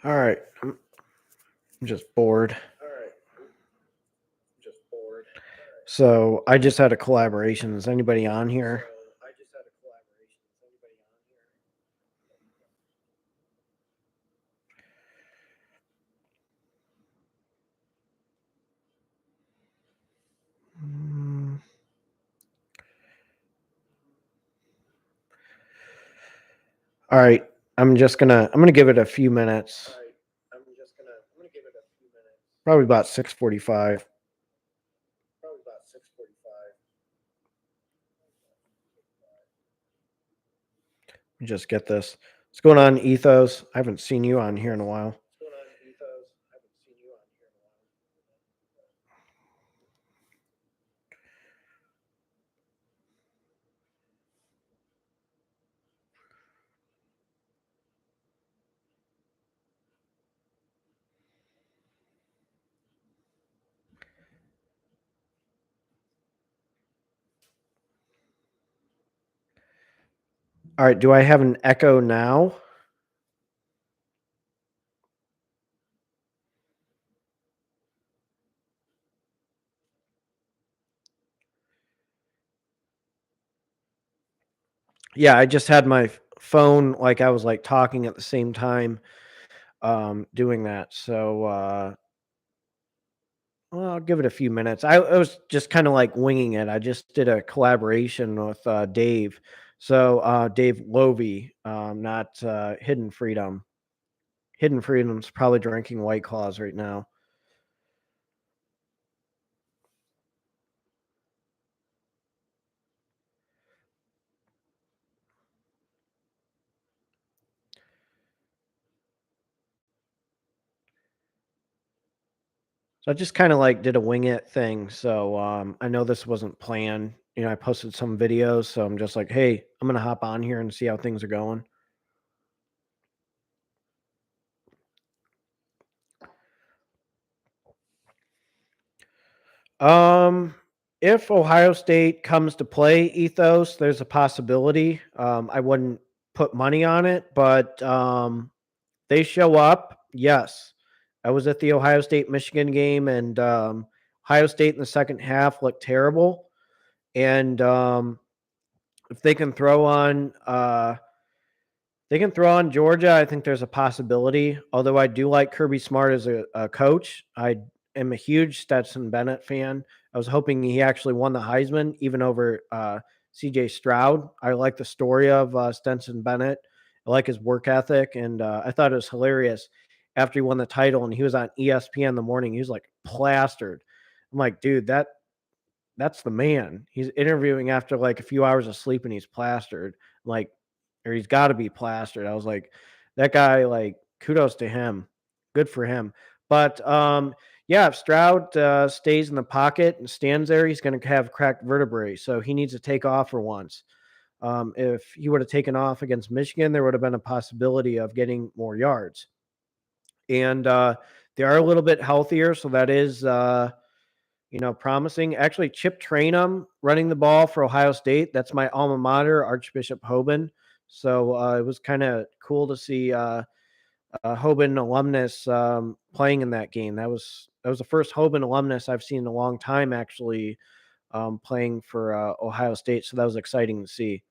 All right. I'm just bored. So I just had a collaboration. Is anybody on here? All right. I'm gonna give it a few minutes. Probably about 6:45. Just get this. What's going on, Ethos? I haven't seen you on here in a while. All right. Do I have an echo now? Yeah, I just had my phone like I was like talking at the same time doing that. So well, I'll give it a few minutes. I was just kind of like winging it. I just did a collaboration with Dave. So Dave Lovey, not Hidden Freedom. Hidden Freedom's probably drinking White Claws right now. So I just kind of like did a wing it thing. So I know this wasn't planned. You know, I posted some videos, so I'm just like, hey, I'm gonna hop on here and see how things are going. Um, if Ohio State comes to play Ethos, there's a possibility. I wouldn't put money on it, but they show up. Yes, I was at the Ohio State Michigan game, and Ohio State in the second half looked terrible. And if they can throw on Georgia, I think there's a possibility. Although I do like Kirby Smart as a coach, I am a huge Stetson Bennett fan. I was hoping he actually won the Heisman, even over C.J. Stroud. I like the story of Stetson Bennett. I like his work ethic, and I thought it was hilarious after he won the title and he was on ESPN in the morning. He was like plastered. I'm like, dude, that's the man. He's interviewing after like a few hours of sleep and he's plastered. Like, or he's got to be plastered. I was like, that guy, like, kudos to him. Good for him. But yeah, if Stroud stays in the pocket and stands there, he's going to have cracked vertebrae. So he needs to take off for once. If he would have taken off against Michigan, there would have been a possibility of getting more yards. And they are a little bit healthier, so that is promising. Actually, Chip Trainum running the ball for Ohio State. That's my alma mater, Archbishop Hoban. So it was kind of cool to see Hoban alumnus playing in that game. That was the first Hoban alumnus I've seen in a long time, actually playing for Ohio State. So that was exciting to see.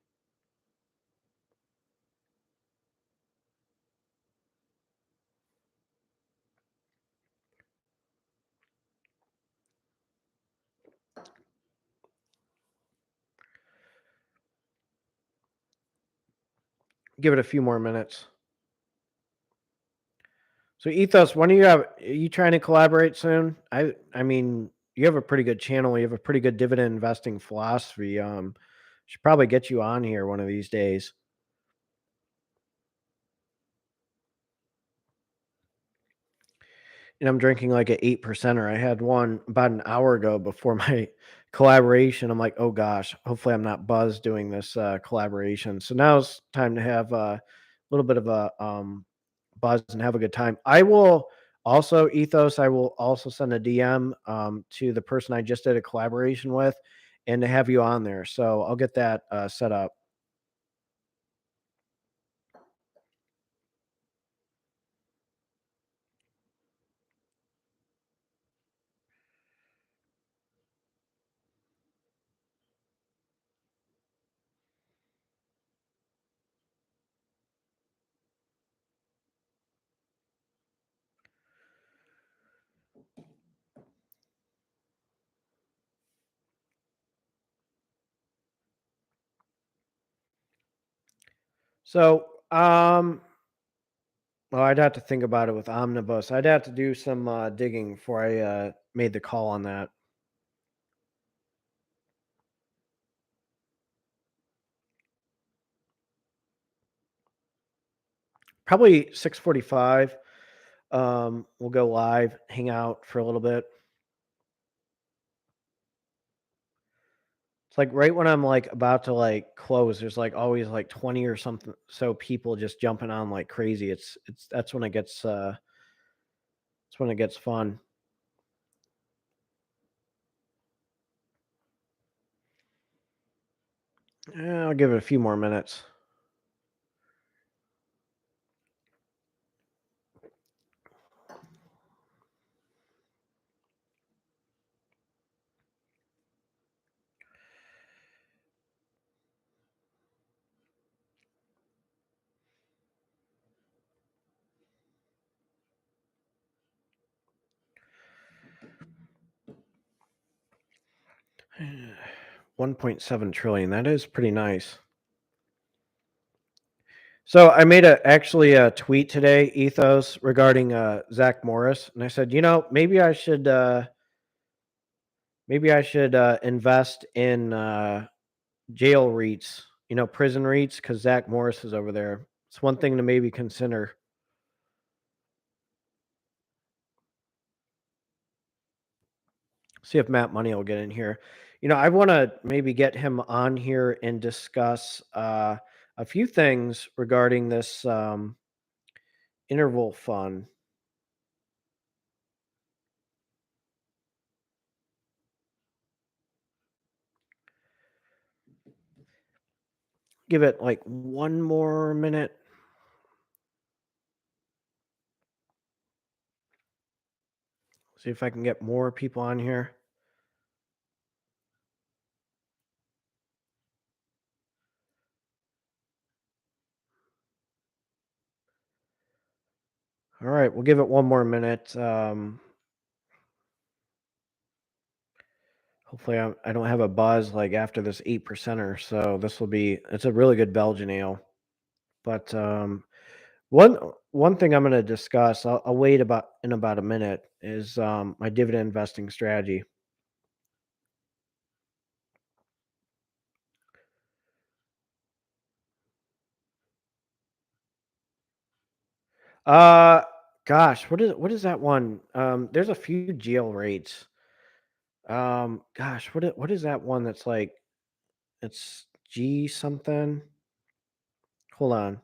Give it a few more minutes. So Ethos, when are you trying to collaborate soon? I mean, you have a pretty good channel. You have a pretty good dividend investing philosophy. Should probably get you on here one of these days. And I'm drinking like an 8%er. I had one about an hour ago before my collaboration. I'm like, oh gosh, hopefully I'm not buzzed doing this collaboration. So now it's time to have a little bit of a buzz and have a good time. I will also, Ethos, I will also send a DM to the person I just did a collaboration with and to have you on there. So I'll get that set up. So, well, I'd have to think about it with Omnibus. I'd have to do some digging before I made the call on that. Probably 6:45. We'll go live, hang out for a little bit. It's like right when I'm like about to like close, there's like always like 20 or something so people just jumping on like crazy. It's that's when it gets that's when it gets fun. I'll give it a few more minutes. $1.7 trillion. That is pretty nice. So I made actually a tweet today, Ethos, regarding Zach Morris, and I said, maybe I should invest in jail REITs, prison REITs, because Zach Morris is over there. It's one thing to maybe consider. See if Matt Money will get in here. I want to maybe get him on here and discuss a few things regarding this interval fund. Give it like one more minute. See if I can get more people on here. All right, we'll give it one more minute. Hopefully, I don't have a buzz like after this 8%er. So it's a really good Belgian ale. But one thing I'm going to discuss, I'll wait in about a minute, is my dividend investing strategy. Uh, gosh, what is that one? There's a few GL rates. Gosh, what is that one that's like? It's G something. Hold on.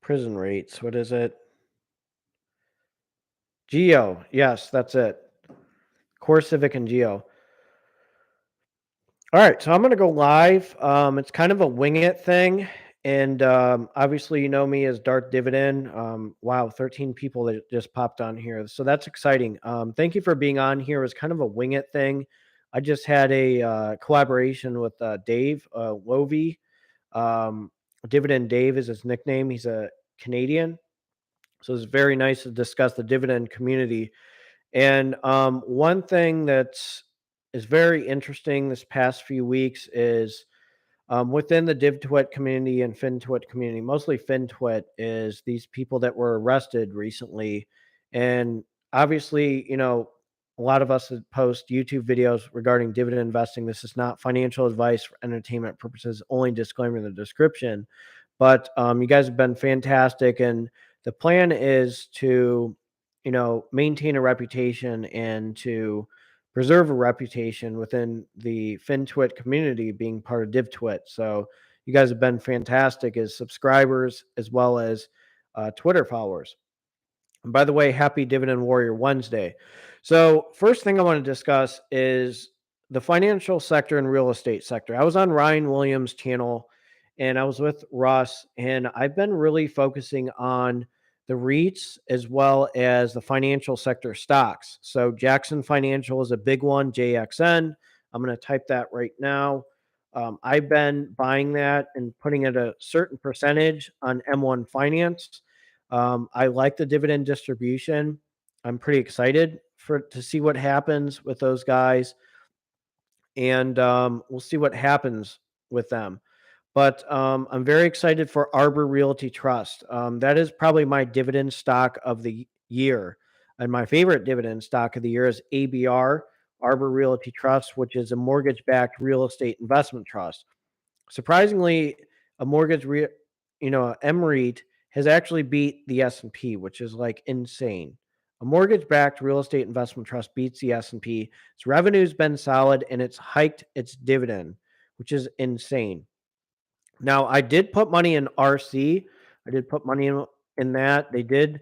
Prison rates. What is it? Geo. Yes, that's it. Core Civic and Geo. All right, so I'm going to go live. It's kind of a wing it thing. And obviously, you know me as Dart Dividend. Wow, 13 people that just popped on here. So that's exciting. Thank you for being on here. It was kind of a wing it thing. I just had a collaboration with Dave Lovey. Dividend Dave is his nickname. He's a Canadian. So it's very nice to discuss the dividend community. And one thing is very interesting this past few weeks is within the DivTwit community and FinTwit community, mostly FinTwit, is these people that were arrested recently. And obviously, a lot of us that post YouTube videos regarding dividend investing. This is not financial advice for entertainment purposes, only disclaimer in the description. But you guys have been fantastic. And the plan is to, maintain a reputation and to preserve a reputation within the FinTwit community, being part of DivTwit. So you guys have been fantastic as subscribers as well as Twitter followers. And by the way, happy Dividend Warrior Wednesday. So first thing I want to discuss is the financial sector and real estate sector. I was on Ryan Williams' channel and I was with Russ, and I've been really focusing on the REITs as well as the financial sector stocks. So Jackson Financial is a big one, JXN. I'm going to type that right now. I've been buying that and putting it a certain percentage on M1 Finance. I like the dividend distribution. I'm pretty excited to see what happens with those guys. and we'll see what happens with them. But I'm very excited for Arbor Realty Trust. That is probably my dividend stock of the year. And my favorite dividend stock of the year is ABR, Arbor Realty Trust, which is a mortgage-backed real estate investment trust. Surprisingly, a mREIT has actually beat the S&P, which is like insane. A mortgage-backed real estate investment trust beats the S&P. Its revenue's been solid, and it's hiked its dividend, which is insane. Now, I did put money in RC. I did put money in that. They did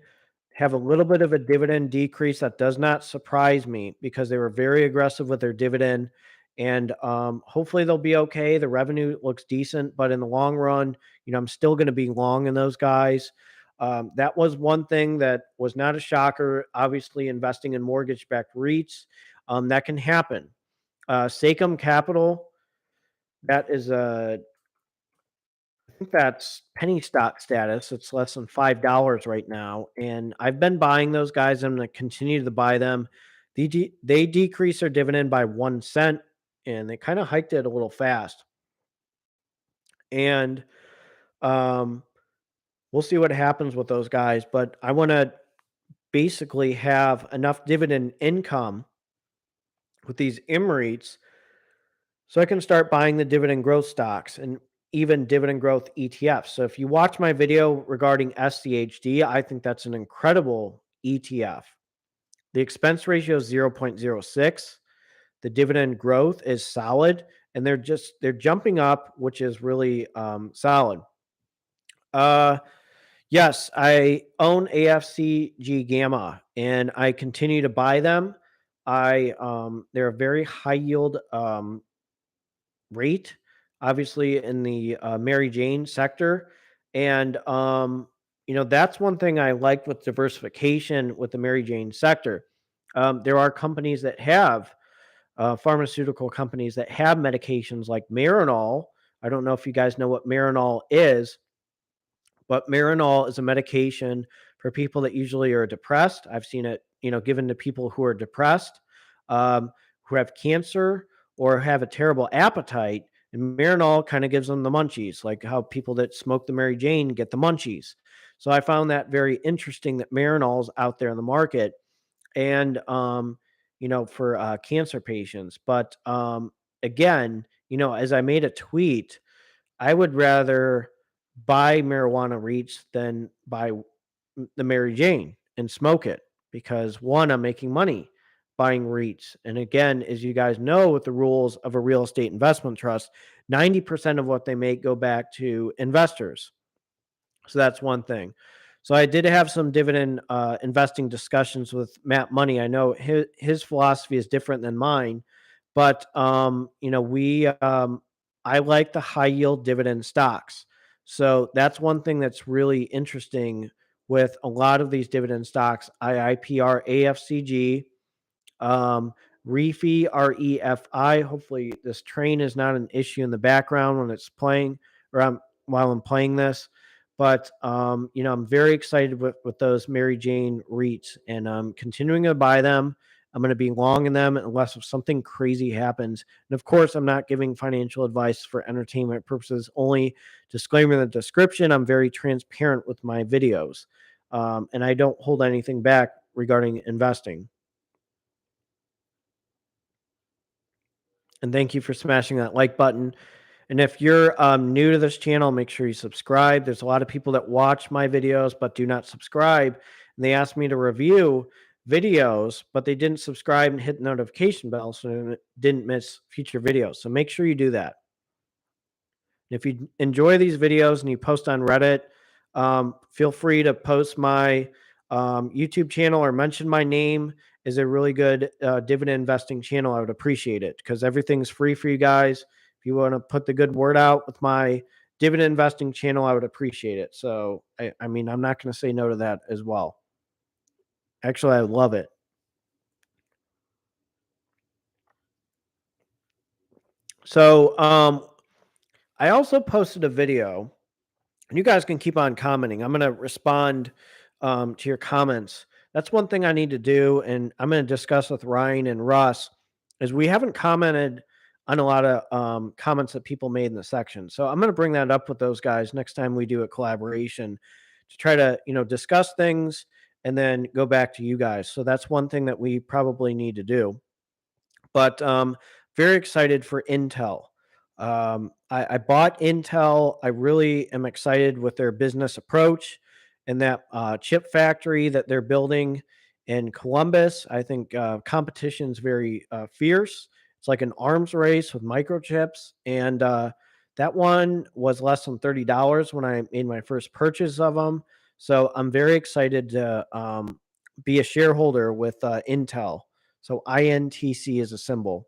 have a little bit of a dividend decrease. That does not surprise me because they were very aggressive with their dividend. And hopefully they'll be okay. The revenue looks decent, but in the long run, I'm still going to be long in those guys. That was one thing that was not a shocker. Obviously, investing in mortgage-backed REITs, that can happen. Sachem Capital, that is a I think that's penny stock status. It's less than $5 right now. And I've been buying those guys. I'm going to continue to buy them. They decreased their dividend by 1 cent and they kind of hiked it a little fast. And we'll see what happens with those guys. But I want to basically have enough dividend income with these mREITs so I can start buying the dividend growth stocks and even dividend growth ETFs. So if you watch my video regarding SCHD, I think that's an incredible ETF. The expense ratio is 0.06. The dividend growth is solid, and they're jumping up, which is really solid. Yes, I own AFCG Gamma, and I continue to buy them. They're a very high yield rate, obviously in the Mary Jane sector. And, that's one thing I like with diversification with the Mary Jane sector. There are companies that have pharmaceutical companies that have medications like Marinol. I don't know if you guys know what Marinol is, but Marinol is a medication for people that usually are depressed. I've seen it, given to people who are depressed, who have cancer, or have a terrible appetite. And Marinol kind of gives them the munchies, like how people that smoke the Mary Jane get the munchies. So I found that very interesting that Marinol's out there in the market, and for cancer patients. But again, as I made a tweet, I would rather buy marijuana REITs than buy the Mary Jane and smoke it because one, I'm making money buying REITs. And again, as you guys know, with the rules of a real estate investment trust, 90% of what they make go back to investors. So that's one thing. So I did have some dividend investing discussions with Matt Money. I know his philosophy is different than mine, but I like the high yield dividend stocks. So that's one thing that's really interesting with a lot of these dividend stocks. IIPR, AFCG, REFI, REFI. Hopefully this train is not an issue in the background when it's playing or while I'm playing this. But I'm very excited with those Mary Jane REITs, and I'm continuing to buy them. I'm going to be long in them unless something crazy happens. And of course, I'm not giving financial advice for entertainment purposes. Only disclaimer in the description. I'm very transparent with my videos, and I don't hold anything back regarding investing. And thank you for smashing that like button. And if you're new to this channel, make sure you subscribe. There's a lot of people that watch my videos but do not subscribe. And they ask me to review videos, but they didn't subscribe and hit the notification bell so they didn't miss future videos. So make sure you do that. And if you enjoy these videos and you post on Reddit, feel free to post my YouTube channel or mention my name is a really good dividend investing channel. I would appreciate it because everything's free for you guys. If you want to put the good word out with my dividend investing channel, I would appreciate it. So, I mean, I'm not going to say no to that as well. Actually, I love it. So, I also posted a video, and you guys can keep on commenting. I'm going to respond to your comments. That's one thing I need to do, and I'm going to discuss with Ryan and Russ, is we haven't commented on a lot of comments that people made in the section. So I'm going to bring that up with those guys next time we do a collaboration to try to, discuss things and then go back to you guys. So that's one thing that we probably need to do. But very excited for Intel. I bought Intel. I really am excited with their business approach and that chip factory that they're building in Columbus. I think competition is very fierce. It's like an arms race with microchips. And that one was less than $30 when I made my first purchase of them. So I'm very excited to be a shareholder with Intel. So INTC is a symbol.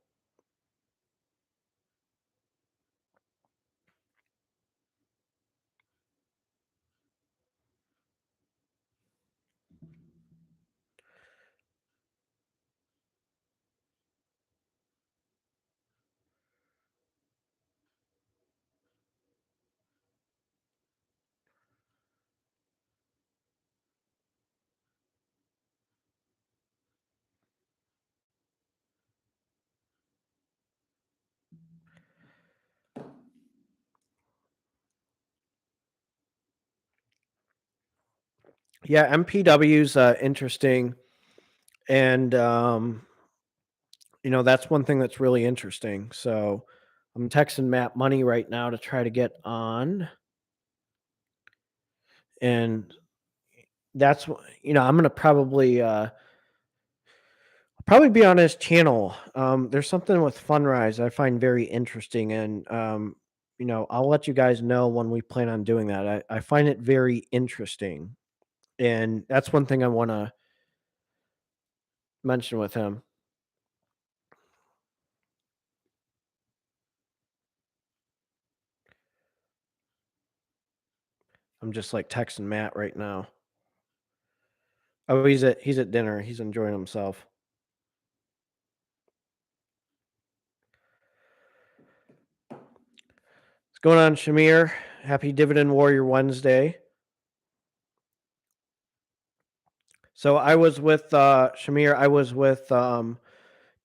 Yeah, MPW's interesting. And, that's one thing that's really interesting. So I'm texting Matt Money right now to try to get on. And that's, I'm going to probably be on his channel. There's something with Fundrise I find very interesting. And, I'll let you guys know when we plan on doing that. I find it very interesting. And that's one thing I want to mention with him. I'm just like texting Matt right now. Oh, he's at dinner. He's enjoying himself. What's going on, Shamir? Happy Dividend Warrior Wednesday. So I was with Shamir. I was with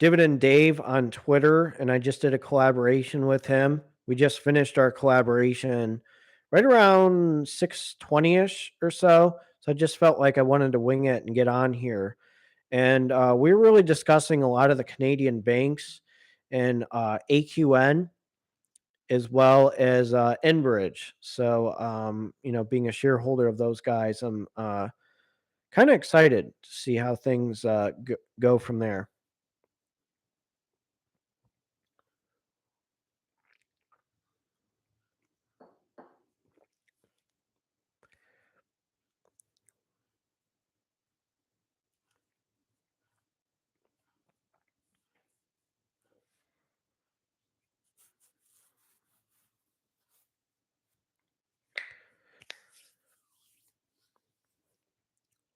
Dividend Dave on Twitter, and I just did a collaboration with him. We just finished our collaboration right around 6:20ish or so. So I just felt like I wanted to wing it and get on here. And we were really discussing a lot of the Canadian banks and AQN as well as Enbridge. So, being a shareholder of those guys, I'm kind of excited to see how things go from there.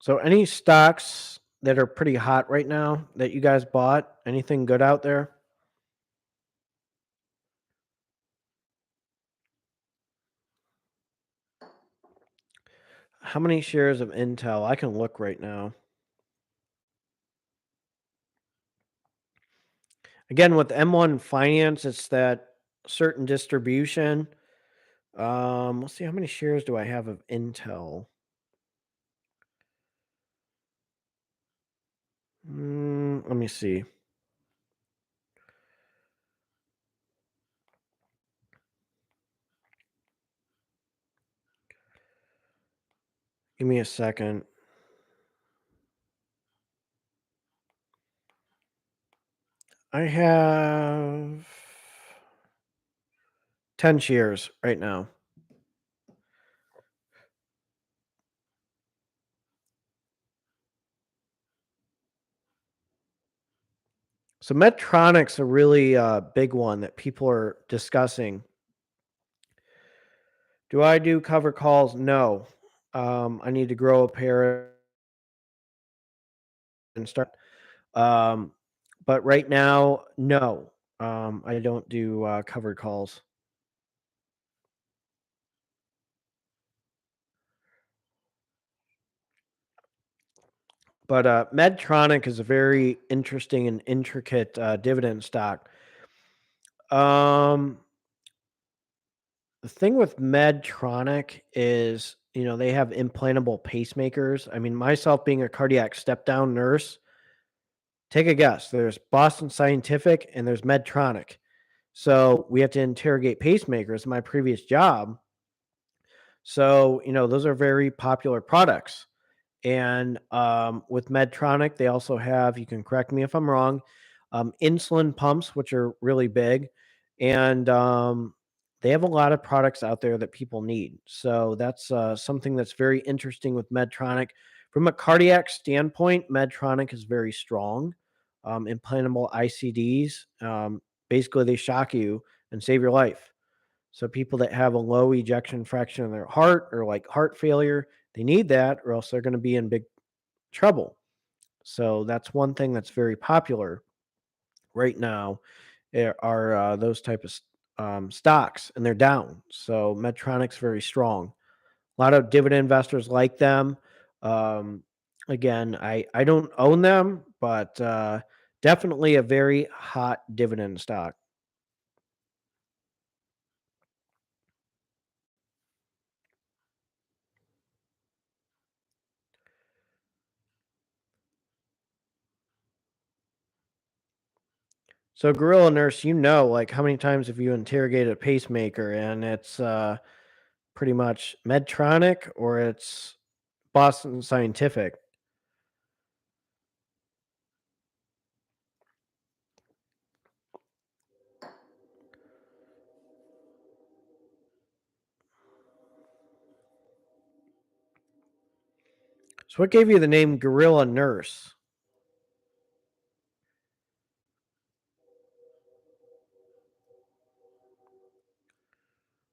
So, any stocks that are pretty hot right now that you guys bought? Anything good out there? How many shares of Intel? I can look right now. Again, with M1 Finance, it's that certain distribution. Let's see, how many shares do I have of Intel? Let me see. Give me a second. I have 10 shares right now. So Medtronic's a really big one that people are discussing. Do I do cover calls? No. I need to grow a pair and start. Um, but right now, no. I don't do covered calls. But Medtronic is a very interesting and intricate dividend stock. Um, the thing with Medtronic is, they have implantable pacemakers. I mean, myself being a cardiac step down nurse, take a guess. There's Boston Scientific and there's Medtronic. So we have to interrogate pacemakers in my previous job. So, those are very popular products. And with Medtronic, they also have, you can correct me if I'm wrong, insulin pumps, which are really big. And they have a lot of products out there that people need. So that's something that's very interesting with Medtronic. From a cardiac standpoint, Medtronic is very strong. Implantable ICDs, basically, they shock you and save your life. So people that have a low ejection fraction in their heart or like heart failure, they need that or else they're going to be in big trouble. So that's one thing that's very popular right now are those type of stocks, and they're down. So Medtronic's very strong. A lot of dividend investors like them. Um, Again, I don't own them, but definitely a very hot dividend stock. So Gorilla Nurse, like how many times have you interrogated a pacemaker and it's pretty much Medtronic or it's Boston Scientific? So what gave you the name Gorilla Nurse?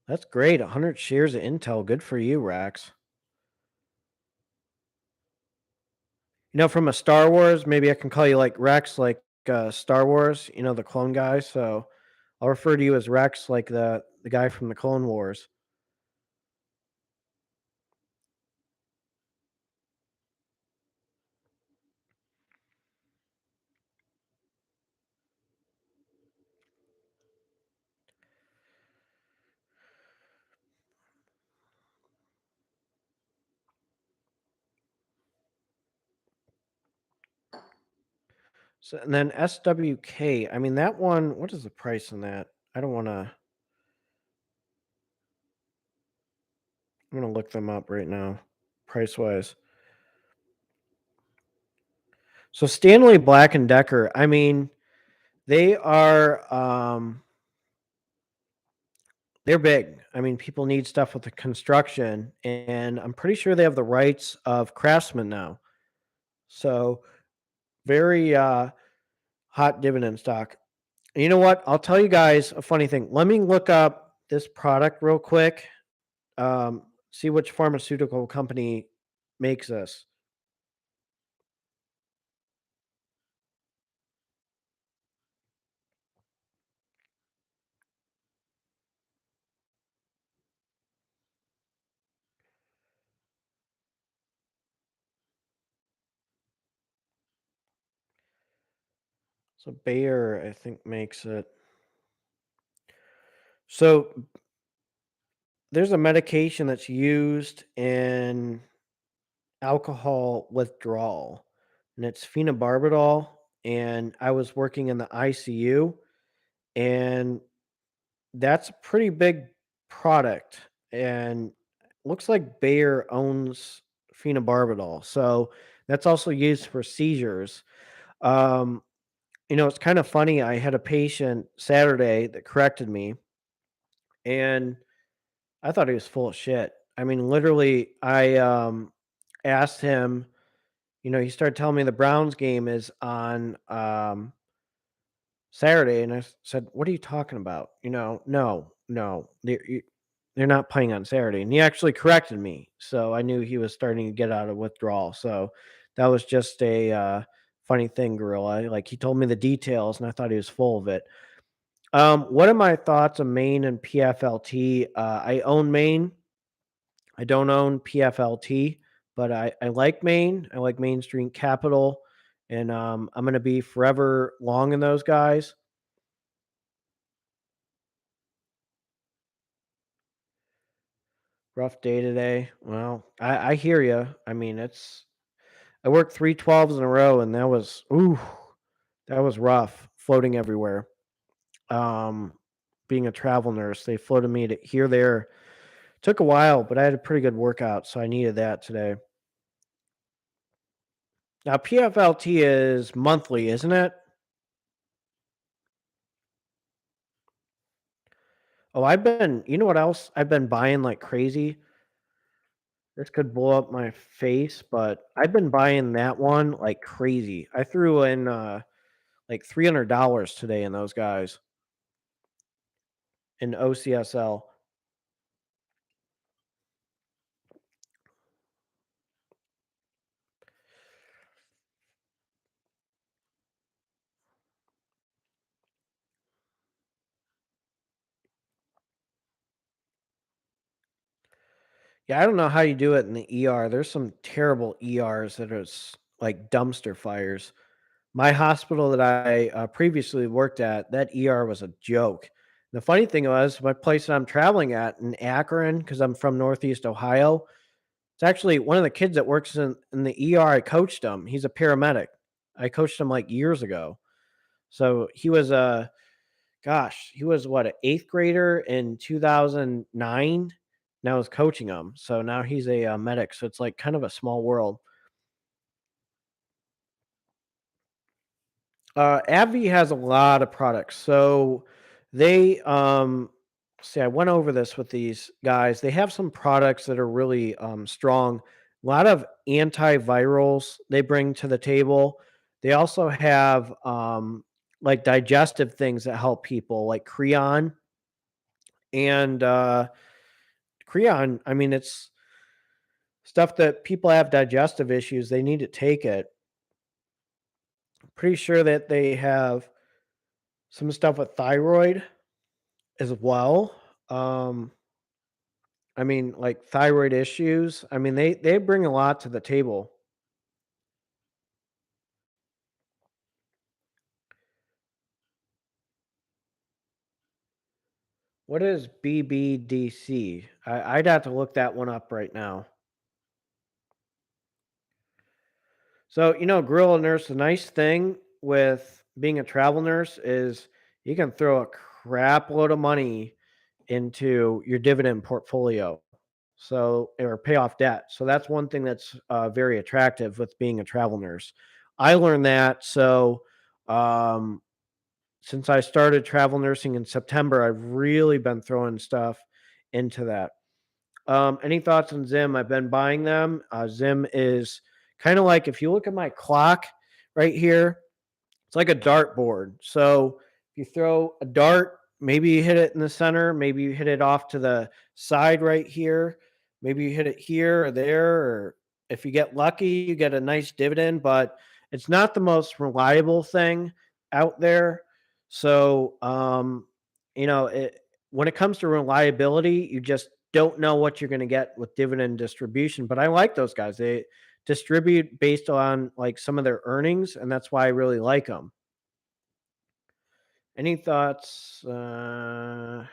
That's great. 100 shares of Intel. Good for you, Rax. From a Star Wars, maybe I can call you like Rex, like Star Wars, the clone guy. So I'll refer to you as Rex, like the guy from the Clone Wars. So and then SWK. I mean that one. What is the price on that? I don't want to. I'm gonna look them up right now, price wise. So Stanley Black and Decker. I mean, they are. They're big. I mean, people need stuff with the construction, and I'm pretty sure they have the rights of Craftsman now. So very hot dividend stock. And you know what? I'll tell you guys a funny thing. Let me look up this product real quick. See which pharmaceutical company makes this. So Bayer, I think, makes it. So there's a medication that's used in alcohol withdrawal, and it's phenobarbital. And I was working in the ICU, and that's a pretty big product. And looks like Bayer owns phenobarbital, so that's also used for seizures. Um, it's kind of funny. I had a patient Saturday that corrected me, and I thought he was full of shit. I mean, literally, I asked him. He started telling me the Browns game is on Saturday, and I said, "What are you talking about?" No, no, they're not playing on Saturday. And he actually corrected me, so I knew he was starting to get out of withdrawal. So that was just a funny thing, Gorilla. Like he told me the details, and I thought he was full of it. What are my thoughts on Maine and PFLT? I own Maine. I don't own PFLT, but I like Maine. I like Main Street Capital, and I'm going to be forever long in those guys. Rough day today. Well, I hear you. I mean, I worked 3 12s in a row, and that was rough, floating everywhere. Um, Being a travel nurse, they floated me to here, there. Took a while, but I had a pretty good workout, so I needed that today. Now, PFLT is monthly, isn't it? Oh, you know what else? I've been buying like crazy. This could blow up my face, but I've been buying that one like crazy. I threw in like $300 today in those guys in OCSL. Yeah, I don't know how you do it in the ER. There's some terrible ERs that are like dumpster fires. My hospital that I previously worked at, that ER was a joke. The funny thing was, my place that I'm traveling at in Akron, because I'm from Northeast Ohio, it's actually one of the kids that works in the ER. I coached him. He's a paramedic. I coached him like years ago. So he was he was what, an eighth grader in 2009. And I was coaching him. So now he's a medic. So it's like kind of a small world. AbbVie has a lot of products. So they see, I went over this with these guys. They have some products that are really strong. A lot of antivirals they bring to the table. They also have like digestive things that help people, like Creon and Creon. I mean, it's stuff that people have digestive issues. They need to take it. Pretty sure that they have some stuff with thyroid as well. Um, I mean, like thyroid issues. I mean, they bring a lot to the table. What is BBDC? I'd have to look that one up right now. So, gorilla nurse, the nice thing with being a travel nurse is you can throw a crap load of money into your dividend portfolio. So, or pay off debt. So that's one thing that's very attractive with being a travel nurse. I learned that. So, um, since I started travel nursing in September, I've really been throwing stuff into that. Any thoughts on Zim? I've been buying them. Zim is kind of like, if you look at my clock right here, it's like a dart board. So if you throw a dart, maybe you hit it in the center, maybe you hit it off to the side right here, maybe you hit it here or there, or if you get lucky, you get a nice dividend, but it's not the most reliable thing out there. So, when it comes to reliability, you just don't know what you're going to get with dividend distribution. But I like those guys. They distribute based on like some of their earnings, and that's why I really like them. Any thoughts? No,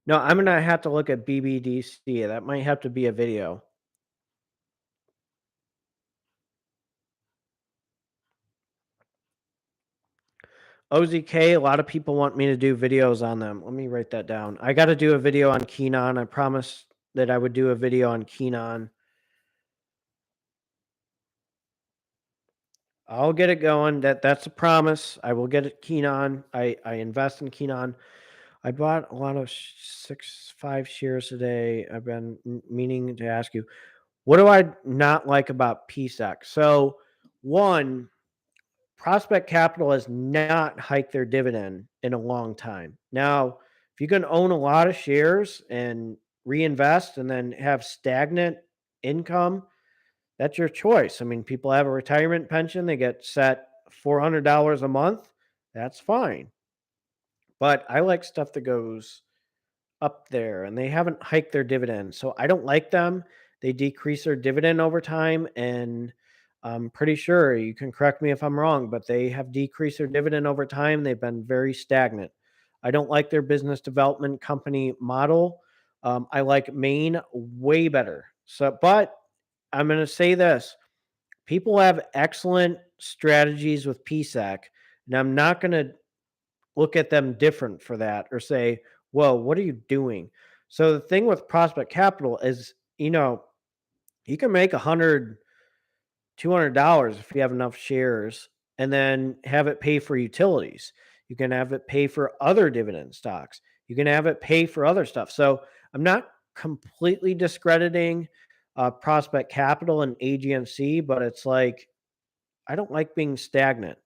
I'm gonna have to look at BBDC. That might have to be a video. OZK, a lot of people want me to do videos on them. Let me write that down. I got to do a video on Keenon. I promised that I would do a video on Keenon. I'll get it going. That's a promise. I will get it Keenon. I invest in Keenon. I bought a lot of 5 shares today. I've been meaning to ask you, what do I not like about PSEC? So, one, Prospect Capital has not hiked their dividend in a long time. Now, if you can own a lot of shares and reinvest and then have stagnant income, that's your choice. I mean, people have a retirement pension, they get set $400 a month. That's fine. But I like stuff that goes up there, and they haven't hiked their dividend. So I don't like them. They decrease their dividend over time, and I'm pretty sure you can correct me if I'm wrong, but they have decreased their dividend over time. They've been very stagnant. I don't like their business development company model. I like Maine way better. So, but I'm going to say this: people have excellent strategies with PSEC, and I'm not going to look at them different for that or say, "Whoa, what are you doing?" So the thing with Prospect Capital is, you can make $200 if you have enough shares, and then have it pay for utilities. You can have it pay for other dividend stocks. You can have it pay for other stuff. So I'm not completely discrediting Prospect Capital and AGNC, but it's like I don't like being stagnant.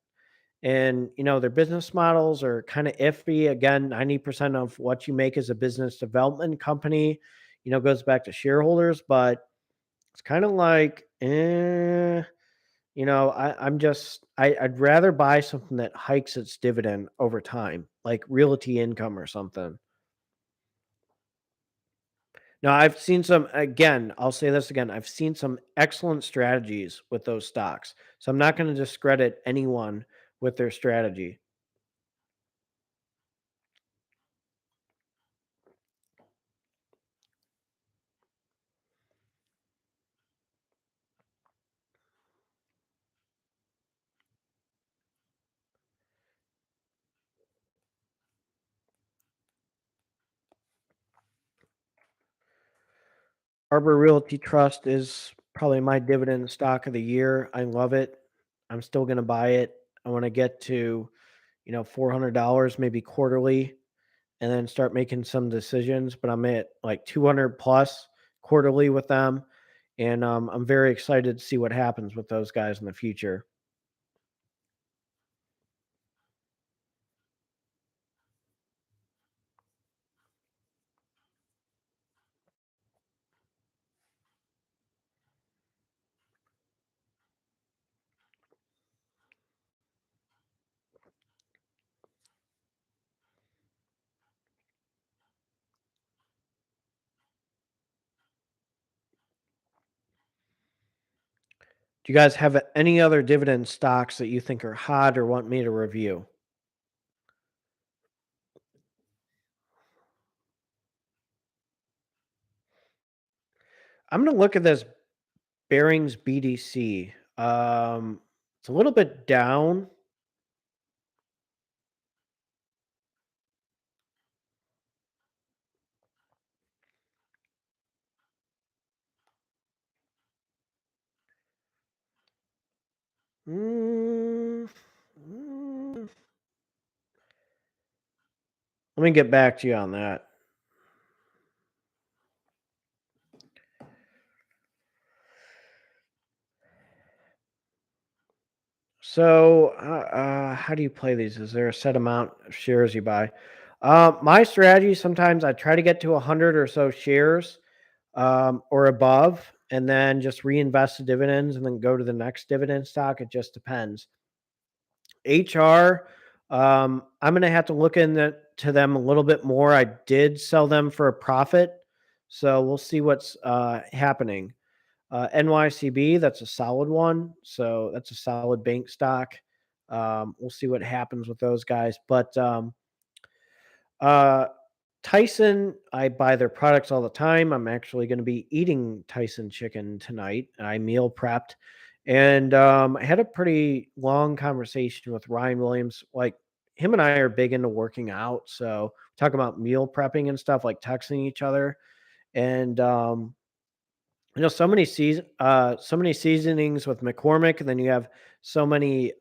And their business models are kind of iffy. Again, 90% of what you make as a business development company, goes back to shareholders, but it's kind of like, I'd rather buy something that hikes its dividend over time, like Realty Income or something. Now, I've seen some, again, I'll say this again, I've seen some excellent strategies with those stocks. So I'm not going to discredit anyone with their strategy. Arbor Realty Trust is probably my dividend stock of the year. I love it. I'm still going to buy it. I want to get to, $400 maybe quarterly and then start making some decisions. But I'm at like 200 plus quarterly with them. And I'm very excited to see what happens with those guys in the future. Do you guys have any other dividend stocks that you think are hot or want me to review? I'm going to look at this Bearings BDC. It's a little bit down. Mm, mm. Let me get back to you on that. So, how do you play these? Is there a set amount of shares you buy? My strategy, sometimes I try to get to 100 or so shares or above, and then just reinvest the dividends and then go to the next dividend stock. It just depends. HR, I'm going to have to look into them a little bit more. I did sell them for a profit, so we'll see what's happening. NYCB, that's a solid one. So that's a solid bank stock. We'll see what happens with those guys. But uh, Tyson, I buy their products all the time. I'm actually going to be eating Tyson chicken tonight. I meal prepped. And I had a pretty long conversation with Ryan Williams. Like, him and I are big into working out. So talk about meal prepping and stuff, like texting each other. And so many seasonings with McCormick, and then you have so many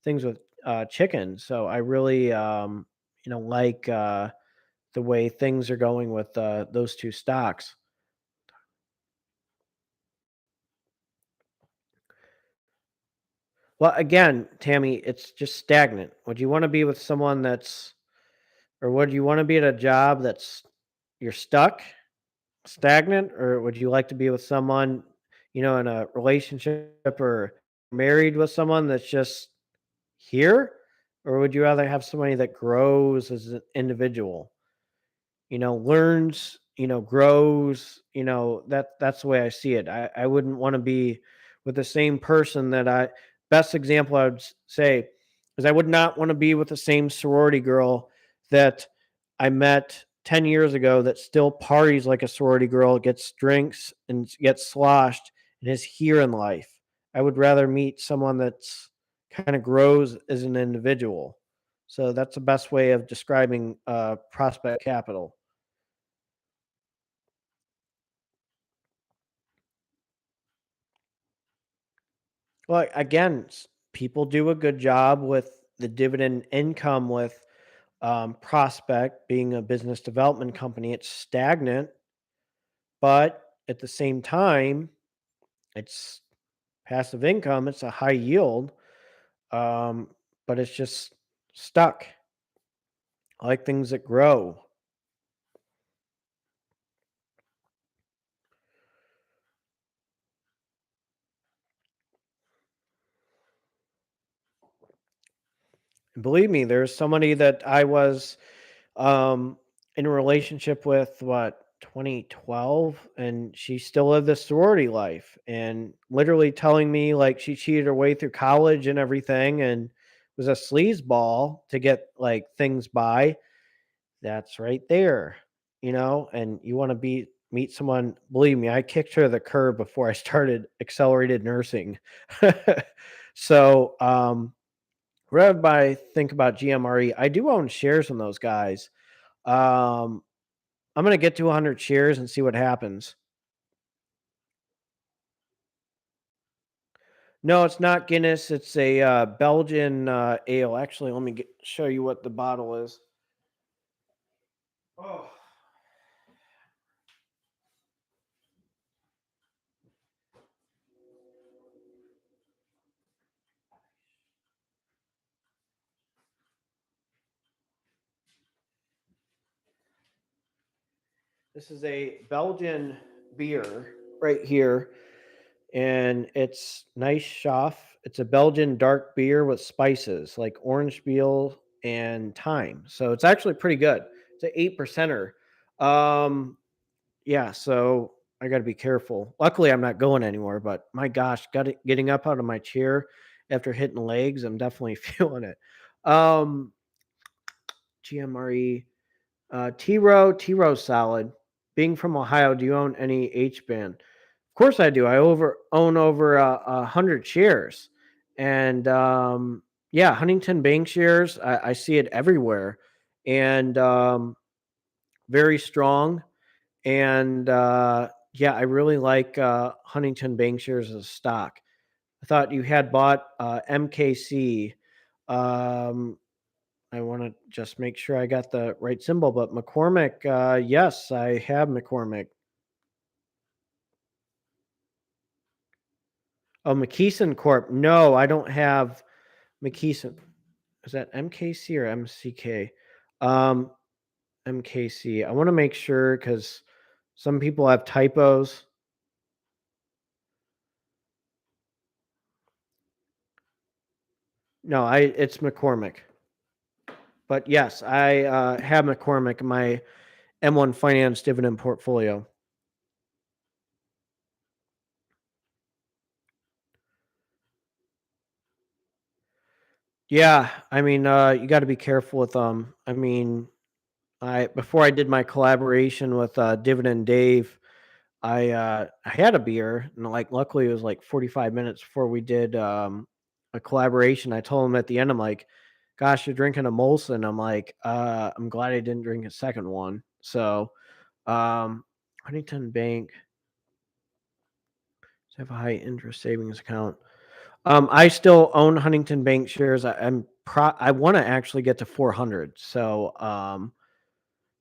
things with chicken. So I really like the way things are going with those two stocks. Well, again, Tammy, it's just stagnant. Would you want to be with someone or would you want to be at a job that's you're stuck, stagnant, or would you like to be with someone, in a relationship or married with someone that's just here? Or would you rather have somebody that grows as an individual, learns, grows, that's the way I see it. I wouldn't want to be with the same person best example I would say is I would not want to be with the same sorority girl that I met 10 years ago that still parties like a sorority girl, gets drinks and gets sloshed, and is here in life. I would rather meet someone that's kind of grows as an individual. So that's the best way of describing prospect capital. Well, again, people do a good job with the dividend income with Prospect being a business development company. It's stagnant, but at the same time, it's passive income. It's a high yield, um, but it's just stuck. I like things that grow. And believe me, there's somebody that I was um, in a relationship with, what, 2012, and she still lived the sorority life and literally telling me like she cheated her way through college and everything and was a sleazeball to get like things by. That's right there, and you want to meet someone. Believe me, I kicked her to the curb before I started accelerated nursing. So, what everybody think about GMRE? I do own shares in those guys. Um, I'm gonna get to 100 shares and see what happens. No, it's not Guinness. It's a Belgian ale. Actually, let me show you what the bottle is. Oh, this is a Belgian beer right here, and it's nice Schaff. It's a Belgian dark beer with spices like orange peel and thyme. So it's actually pretty good. It's an 8%er. Um, yeah, so I got to be careful. Luckily, I'm not going anywhere, but my gosh, getting up out of my chair after hitting legs, I'm definitely feeling it. Um, GMRE, T Row solid. Being from Ohio, do you own any H band? Of course I do. I own over 100 shares, and yeah, Huntington Bank shares. I see it everywhere, and very strong. And yeah, I really like Huntington Bank shares as a stock. I thought you had bought MKC. Um, I want to just make sure I got the right symbol, but McCormick, yes, I have McCormick. Oh, McKeeson Corp. No, I don't have McKeeson. Is that MKC or MCK? Um, MKC. I want to make sure because some people have typos. No, it's McCormick. But yes, I have McCormick in my M1 Finance dividend portfolio. Yeah, I mean, you got to be careful with them. I mean, I before I did my collaboration with Dividend Dave, I had a beer and like luckily it was like 45 minutes before we did a collaboration. I told him at the end, I'm like, "Gosh, you're drinking a Molson." I'm like, I'm glad I didn't drink a second one." So, Huntington Bank have a high interest savings account. I still own Huntington Bank shares. I want to actually get to 400. So,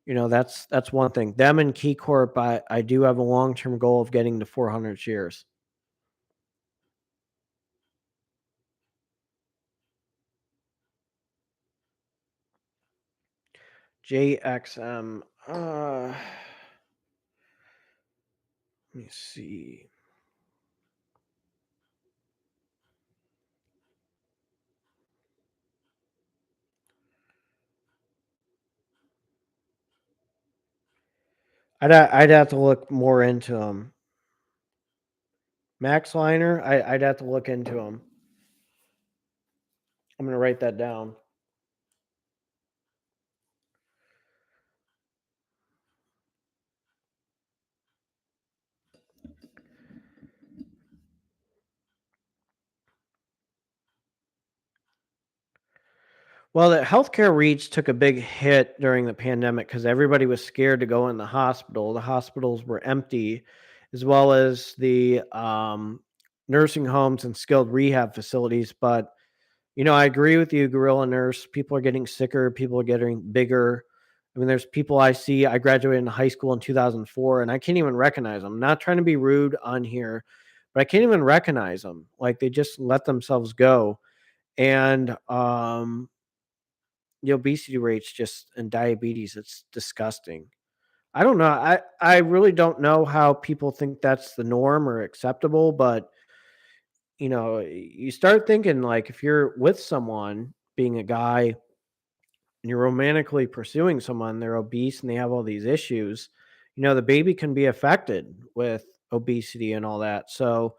that's one thing. Them and Key Corp, I do have a long term goal of getting to 400 shares. JXM. Let me see. I'd have to look more into them. Max Liner. I'd have to look into them. I'm gonna write that down. Well, the healthcare REITs took a big hit during the pandemic because everybody was scared to go in the hospital. The hospitals were empty, as well as the nursing homes and skilled rehab facilities. But I agree with you, Gorilla Nurse. People are getting sicker. People are getting bigger. I mean, there's people I see. I graduated in high school in 2004, and I can't even recognize them. I'm not trying to be rude on here, but I can't even recognize them. Like they just let themselves go, and the obesity rates just and diabetes. It's disgusting. I don't know. I really don't know how people think that's the norm or acceptable, but you start thinking like if you're with someone, being a guy, and you're romantically pursuing someone, they're obese and they have all these issues, the baby can be affected with obesity and all that. So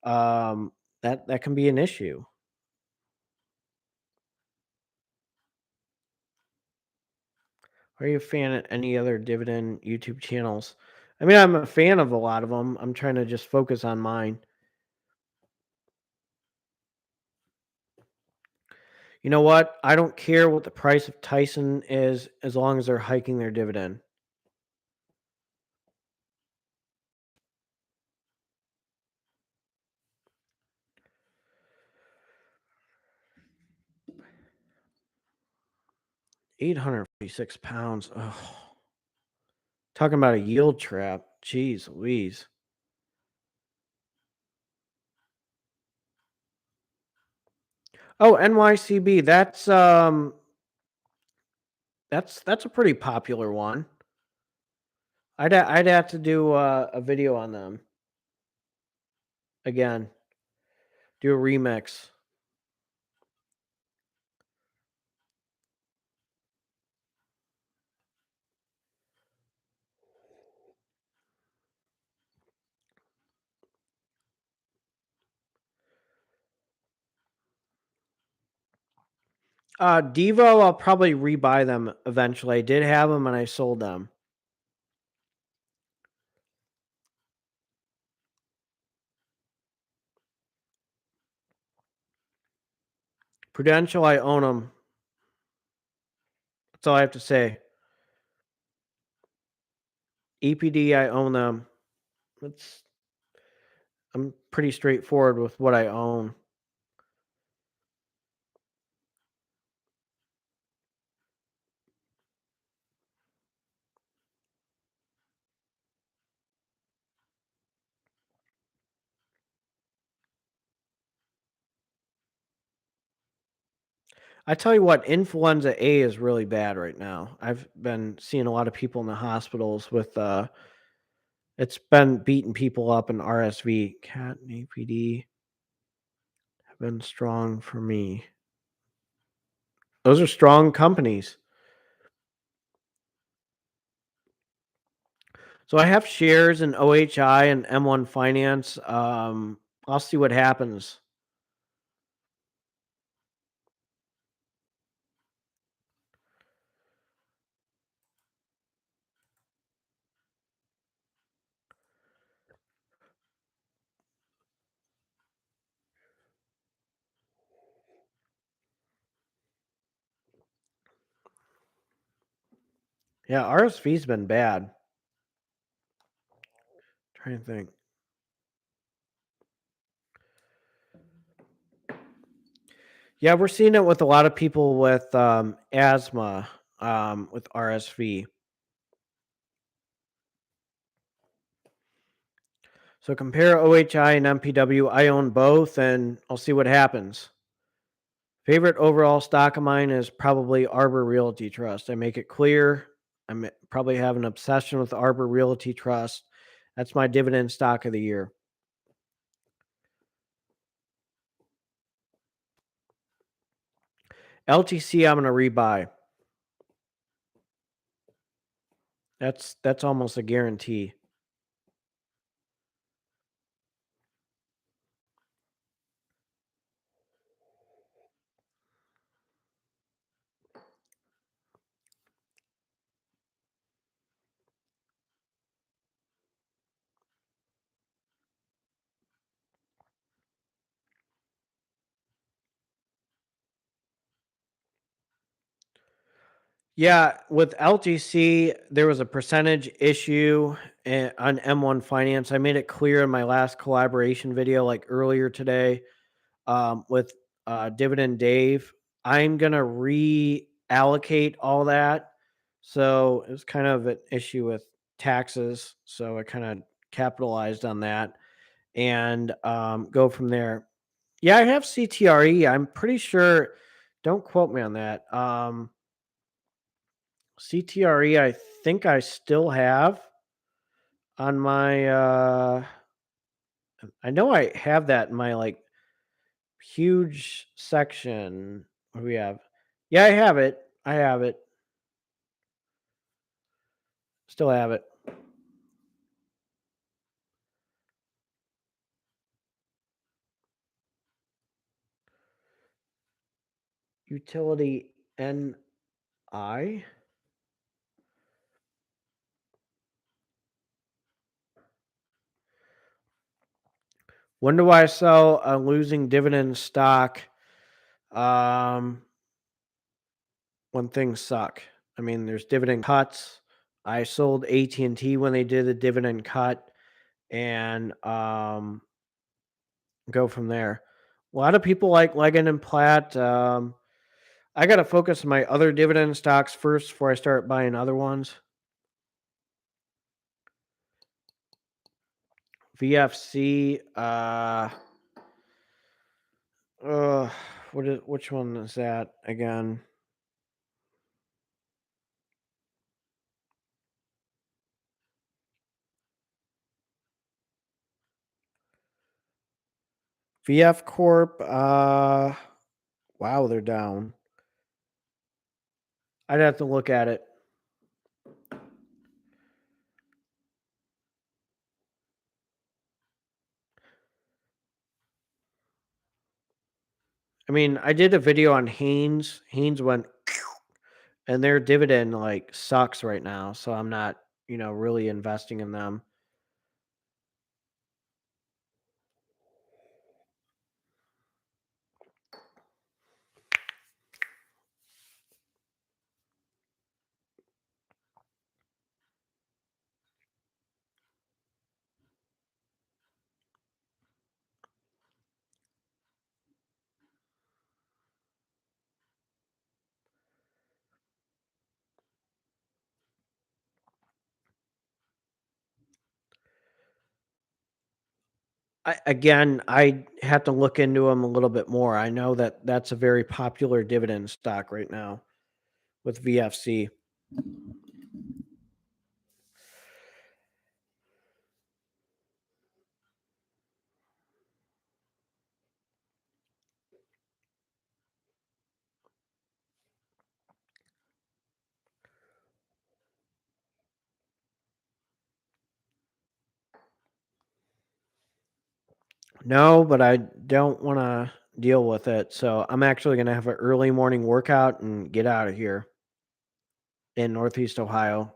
that can be an issue. Are you a fan of any other dividend YouTube channels? I mean, I'm a fan of a lot of them. I'm trying to just focus on mine. You know what? I don't care what the price of Tyson is as long as they're hiking their dividend. £846. Oh, talking about a yield trap. Jeez Louise. Oh, NYCB. That's a pretty popular one. I'd have to do a video on them again. Do a remix. Devo, I'll probably rebuy them eventually. I did have them and I sold them. Prudential, I own them. That's all I have to say. EPD, I own them. It's I'm pretty straightforward with what I own. I tell you what, influenza A is really bad right now. I've been seeing a lot of people in the hospitals with it's been beating people up in RSV. Cat and APD have been strong for me. Those are strong companies. So I have shares in OHI and M1 Finance. I'll see what happens. Yeah, RSV's been bad. Trying to think. Yeah, we're seeing it with a lot of people with asthma, with RSV. So compare OHI and MPW. I own both, and I'll see what happens. Favorite overall stock of mine is probably Arbor Realty Trust. I make it clear. Probably have an obsession with Arbor Realty Trust. That's my dividend stock of the year. LTC, I'm going to rebuy. That's almost a guarantee. Yeah, with LTC, there was a percentage issue on M1 Finance. I made it clear in my last collaboration video, like earlier today, with Dividend Dave. I'm gonna reallocate all that. So it was kind of an issue with taxes. So I kind of capitalized on that and go from there. Yeah, I have CTRE. I'm pretty sure. Don't quote me on that. CTRE, I think I still have on my. I know I have that in my like huge section. What do we have? Yeah, I have it. I have it. Still have it. Utility NI. When do I sell a losing dividend stock? Um, when things suck. I mean, there's dividend cuts. I sold AT&T when they did the dividend cut, and go from there. A lot of people like Leggett and Platt. I got to focus on my other dividend stocks first before I start buying other ones. VFC. Which one is that again? VF Corp. Wow, they're down. I'd have to look at it. I mean, I did a video on Haynes. Haynes went, and their dividend like sucks right now. So I'm not, really investing in them. I have to look into them a little bit more. I know that that's a very popular dividend stock right now with VFC. No, but I don't want to deal with it. So I'm actually going to have an early morning workout and get out of here in Northeast Ohio.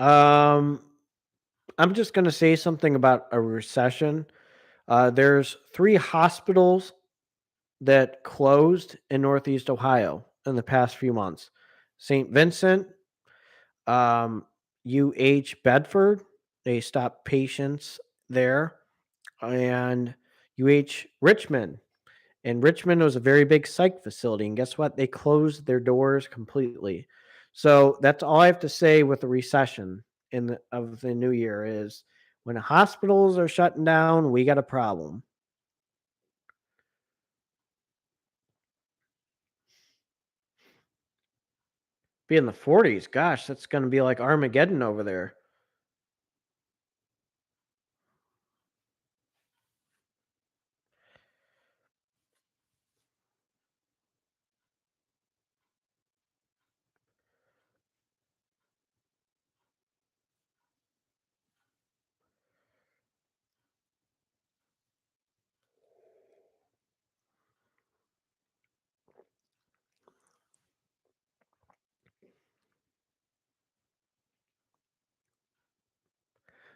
Um, I'm just going to say something about a recession. There's 3 hospitals that closed in Northeast Ohio in the past few months. St. Vincent, UH Bedford, they stopped patients there, and UH Richmond. And Richmond was a very big psych facility. And guess what? They closed their doors completely. So that's all I have to say with the recession of the new year is when hospitals are shutting down, we got a problem. Be in the 40s. Gosh, that's going to be like Armageddon over there.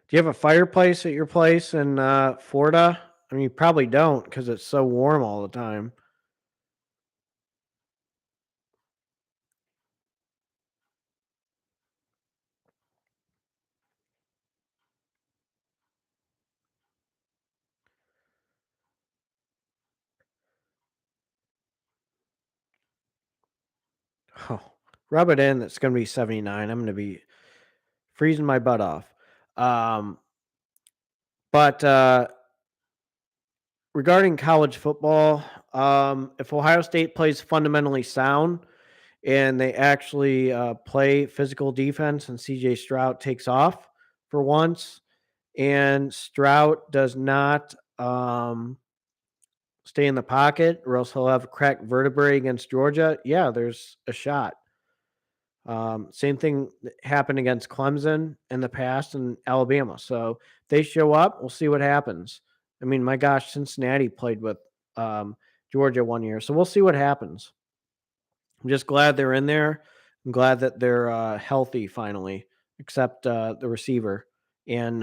Do you have a fireplace at your place in Florida? I mean, you probably don't because it's so warm all the time. Oh, rub it in. That's going to be 79. I'm going to be freezing my butt off. But regarding college football, if Ohio State plays fundamentally sound and they actually play physical defense and CJ Stroud takes off for once, and Stroud does not stay in the pocket or else he'll have a cracked vertebrae against Georgia, yeah, there's a shot. Same thing that happened against Clemson in the past and Alabama. So if they show up, we'll see what happens. I mean, my gosh, Cincinnati played with Georgia one year. So we'll see what happens. I'm just glad they're in there. I'm glad that they're healthy finally, except the receiver. And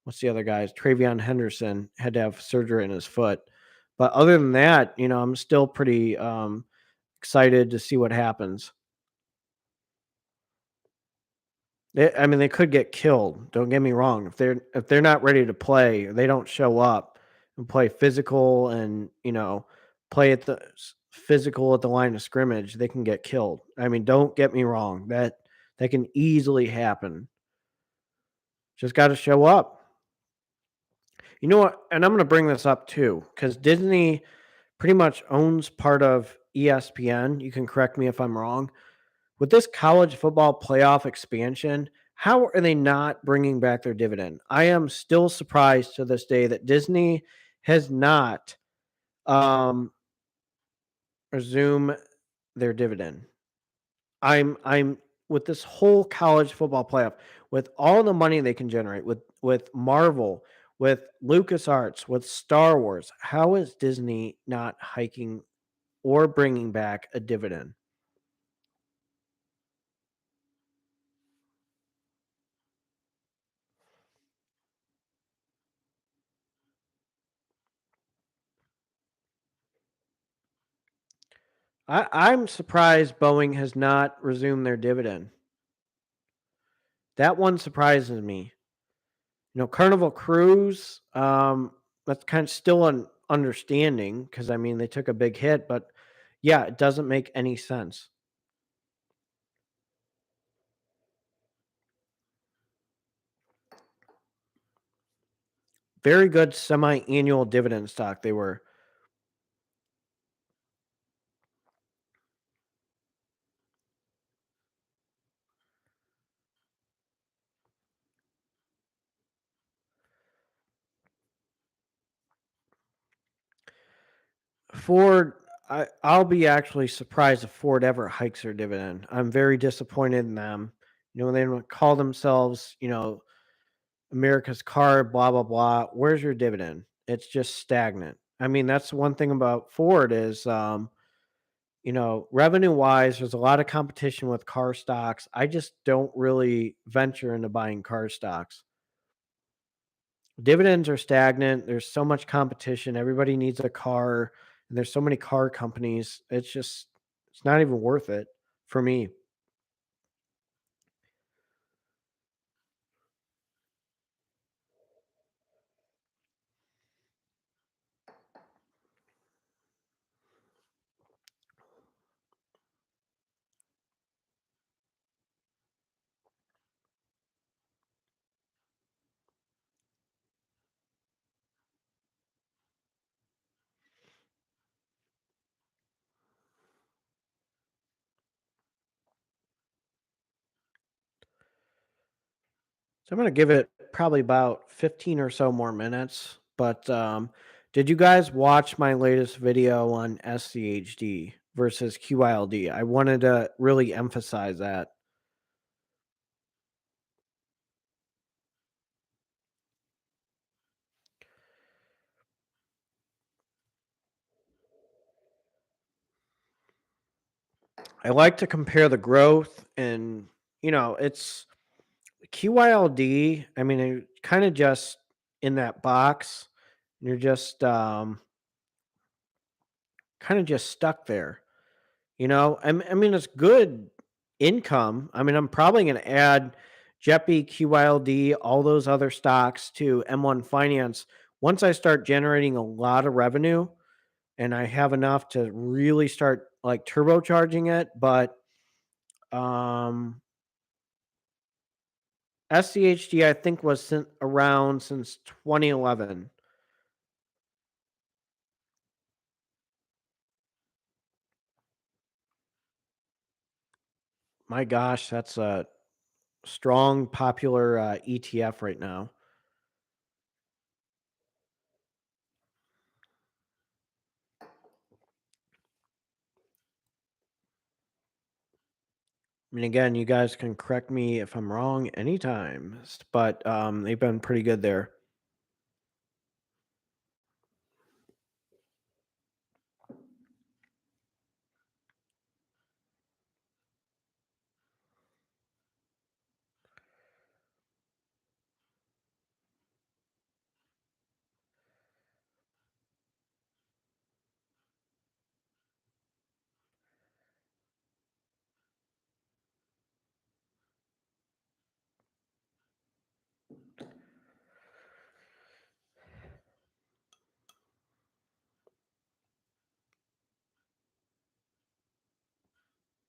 what's the other guys? Travion Henderson had to have surgery in his foot. But other than that, I'm still pretty excited to see what happens. I mean, they could get killed. Don't get me wrong. If they're not ready to play, they don't show up and play physical and play at the physical at the line of scrimmage, they can get killed. I mean, don't get me wrong. That can easily happen. Just got to show up. You know what? And I'm going to bring this up too, because Disney pretty much owns part of ESPN. You can correct me if I'm wrong. With this college football playoff expansion, how are they not bringing back their dividend? I am still surprised to this day that Disney has not resumed their dividend. I'm with this whole college football playoff, with all the money they can generate, with Marvel, with LucasArts, with Star Wars. How is Disney not hiking or bringing back a dividend? I'm surprised Boeing has not resumed their dividend. That one surprises me. Carnival Cruise, that's kind of still an understanding because I mean they took a big hit, but yeah, it doesn't make any sense. Very good semi-annual dividend stock they were. Ford, I'll be actually surprised if Ford ever hikes their dividend. I'm very disappointed in them. They call themselves, America's car, blah, blah, blah. Where's your dividend? It's just stagnant. I mean, that's one thing about Ford is, revenue wise, there's a lot of competition with car stocks. I just don't really venture into buying car stocks. Dividends are stagnant. There's so much competition. Everybody needs a car, and there's so many car companies. It's not even worth it for me. So I'm going to give it probably about 15 or so more minutes. But did you guys watch my latest video on SCHD versus QYLD? I wanted to really emphasize that. I like to compare the growth and, it's QYLD. I mean, it kind of just in that box, You're just kind of just stuck there. I mean, it's good income. I mean, I'm probably going to add JEPI, QYLD, all those other stocks to M1 Finance once I start generating a lot of revenue and I have enough to really start like turbocharging it. But SCHD, I think, was around since 2011. My gosh, that's a strong, popular ETF right now. I mean, again, you guys can correct me if I'm wrong anytime, but they've been pretty good there.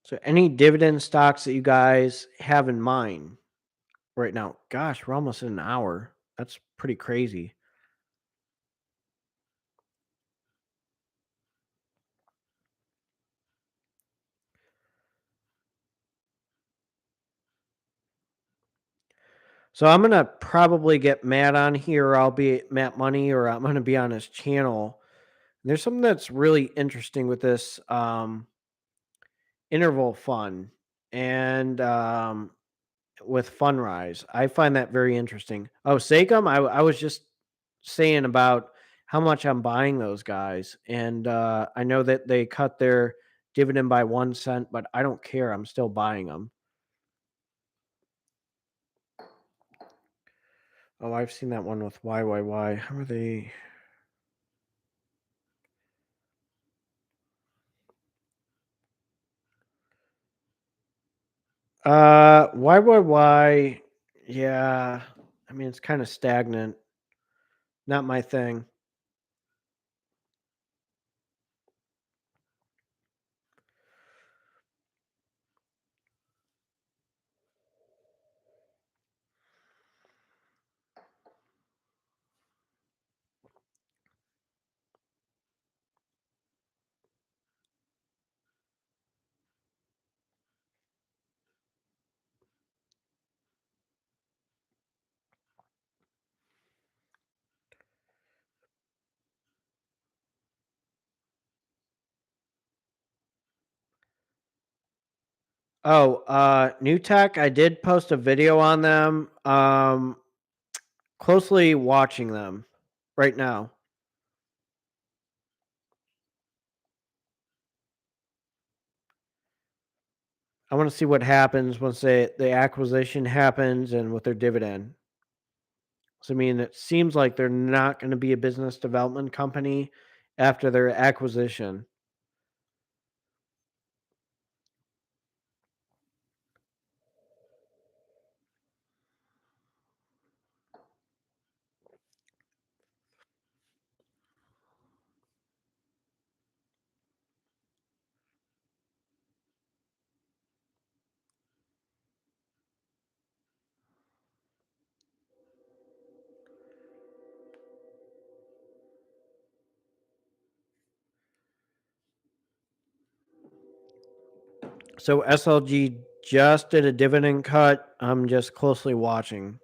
So, any dividend stocks that you guys have in mind right now? Gosh, we're almost in an hour. That's pretty crazy. So I'm gonna probably get Matt on here. I'll be Matt Money, or I'm gonna be on his channel. There's something that's really interesting with this interval fund and with Fundrise. I find that very interesting. Oh, Sacom, I was just saying about how much I'm buying those guys, and I know that they cut their dividend by 1 cent, but I don't care. I'm still buying them. Oh, I've seen that one with YYY. How are they? YYY, yeah. I mean, it's kind of stagnant. Not my thing. Oh, New Tech, I did post a video on them. Closely watching them right now. I want to see what happens once the acquisition happens and with their dividend. So, I mean, it seems like they're not going to be a business development company after their acquisition. So, SLG just did a dividend cut. I'm just closely watching.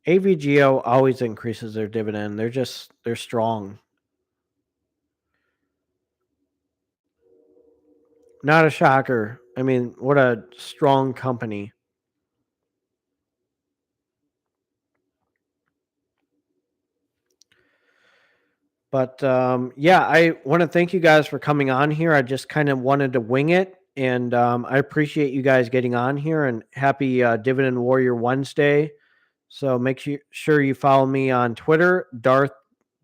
AVGO always increases their dividend. They're strong. Not a shocker. I mean, what a strong company. But yeah, I want to thank you guys for coming on here. I just kind of wanted to wing it And I appreciate you guys getting on here, and happy Dividend Warrior Wednesday. So make sure you follow me on Twitter, Darth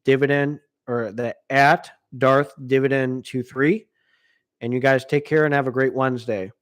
Dividend, or the @ Darth Dividend 23. And you guys take care and have a great Wednesday.